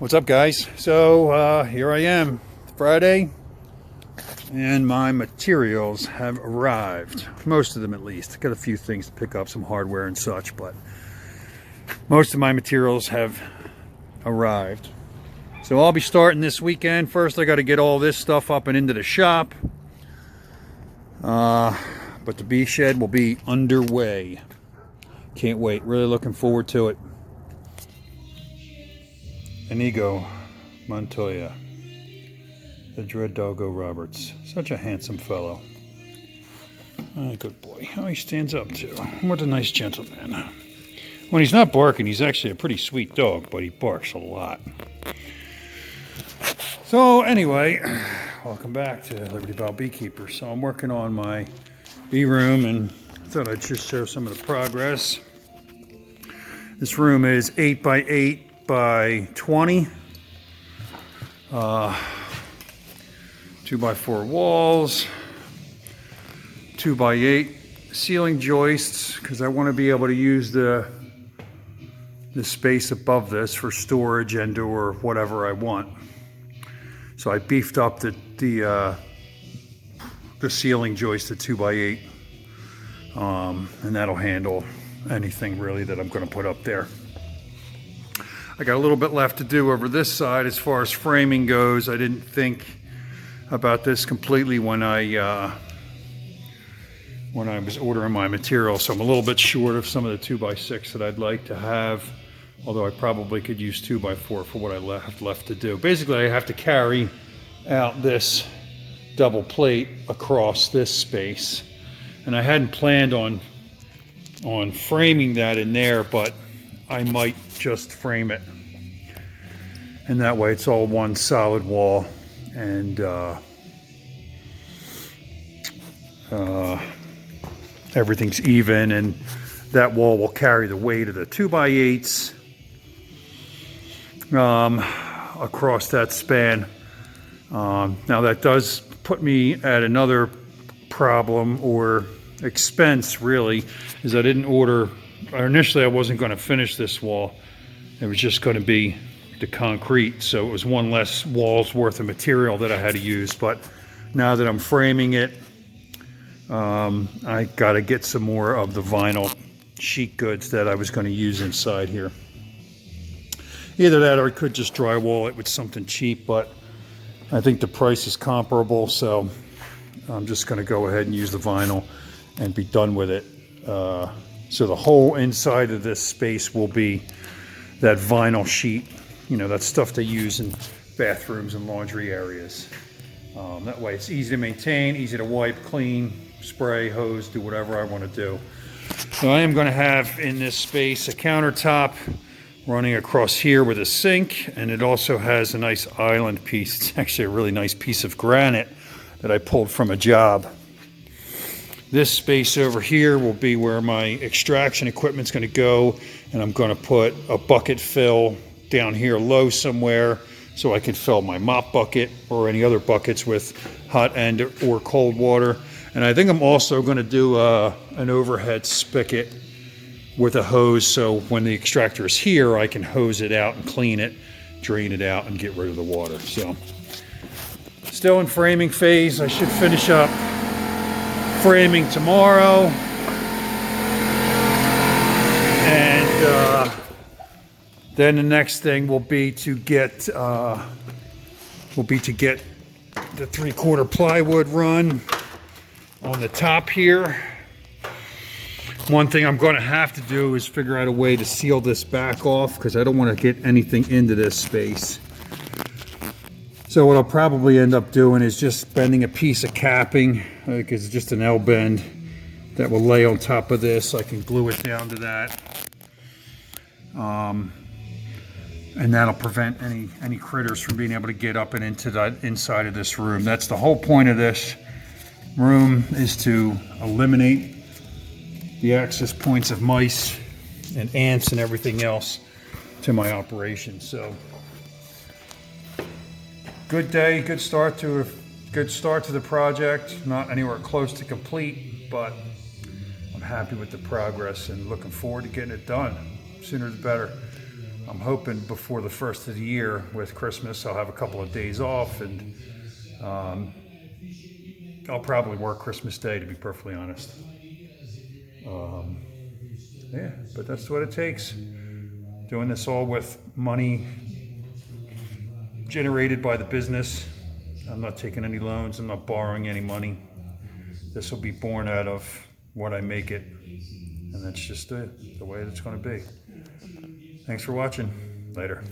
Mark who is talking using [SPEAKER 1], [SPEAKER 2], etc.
[SPEAKER 1] What's up, guys? So here I am, Friday, and my materials have arrived. Most of them, at least. Got a few things to pick up, some hardware and such, but most of my materials have arrived. So I'll be starting this weekend. First, I got to get all this stuff up and into the shop. But the bee shed will be underway. Can't wait. Really looking forward to it. Inigo Montoya, the Dread Doggo Roberts. Such a handsome fellow. Oh, good boy. How he stands up, too. What a nice gentleman. When he's not barking, he's actually a pretty sweet dog, but he barks a lot. So, anyway, welcome back to Liberty Bell Beekeeper. So, I'm working on my bee room, and I thought I'd just show some of the progress. This room is 8 by 8 by 20, 2 by 4 walls, 2 by 8 ceiling joists, because I want to be able to use the space above this for storage and or whatever I want. So I beefed up the ceiling joist to 2 by 8, and that'll handle anything really that I'm going to put up there. I got a little bit left to do over this side as far as framing goes. I didn't think about this completely when I was ordering my material, so I'm a little bit short of some of the 2 by 6 that I'd like to have, although I probably could use 2 by 4 for what I have left to do. Basically, I have to carry out this double plate across this space, and I hadn't planned on framing that in there, but I might just frame it, and that way it's all one solid wall, and everything's even, and that wall will carry the weight of the 2 by 8s across that span. Now that does put me at another problem or expense, really, is I didn't order. Initially, I wasn't going to finish this wall. It was just going to be the concrete, so it was one less wall's worth of material that I had to use. But now that I'm framing it, I got to get some more of the vinyl sheet goods that I was going to use inside here. Either that, or I could just drywall it with something cheap, but I think the price is comparable, so I'm just going to go ahead and use the vinyl and be done with it. So the whole inside of this space will be that vinyl sheet, you know, that stuff they use in bathrooms and laundry areas. That way it's easy to maintain, easy to wipe, clean, spray, hose, do whatever I want to do. So I am going to have in this space a countertop running across here with a sink, and it also has a nice island piece. It's actually a really nice piece of granite that I pulled from a job. This space over here will be where my extraction equipment's going to go, and I'm going to put a bucket fill down here low somewhere so I can fill my mop bucket or any other buckets with hot and or cold water. And I think I'm also going to do an overhead spigot with a hose, so when the extractor is here, I can hose it out and clean it, drain it out, and get rid of the water. So, still in framing phase. I should finish up framing tomorrow, and then the next thing will be to get the 3/4 plywood run on the top here. One thing I'm going to have to do is figure out a way to seal this back off, because I don't want to get anything into this space. So what I'll probably end up doing is just bending a piece of capping, because it's just an L bend that will lay on top of this. I can glue it down to that, and that'll prevent any critters from being able to get up and into the inside of this room. That's the whole point of this room, is to eliminate the access points of mice and ants and everything else to my operation. So, good day, good start to the project. Not anywhere close to complete, but I'm happy with the progress and looking forward to getting it done. Sooner the better. I'm hoping before the first of the year with Christmas, I'll have a couple of days off, and I'll probably work Christmas Day, to be perfectly honest. Yeah, but that's what it takes. Doing this all with money generated by the business. I'm not taking any loans. I'm not borrowing any money. This will be born out of what I make it. And that's just the way it's going to be. Thanks for watching. Later.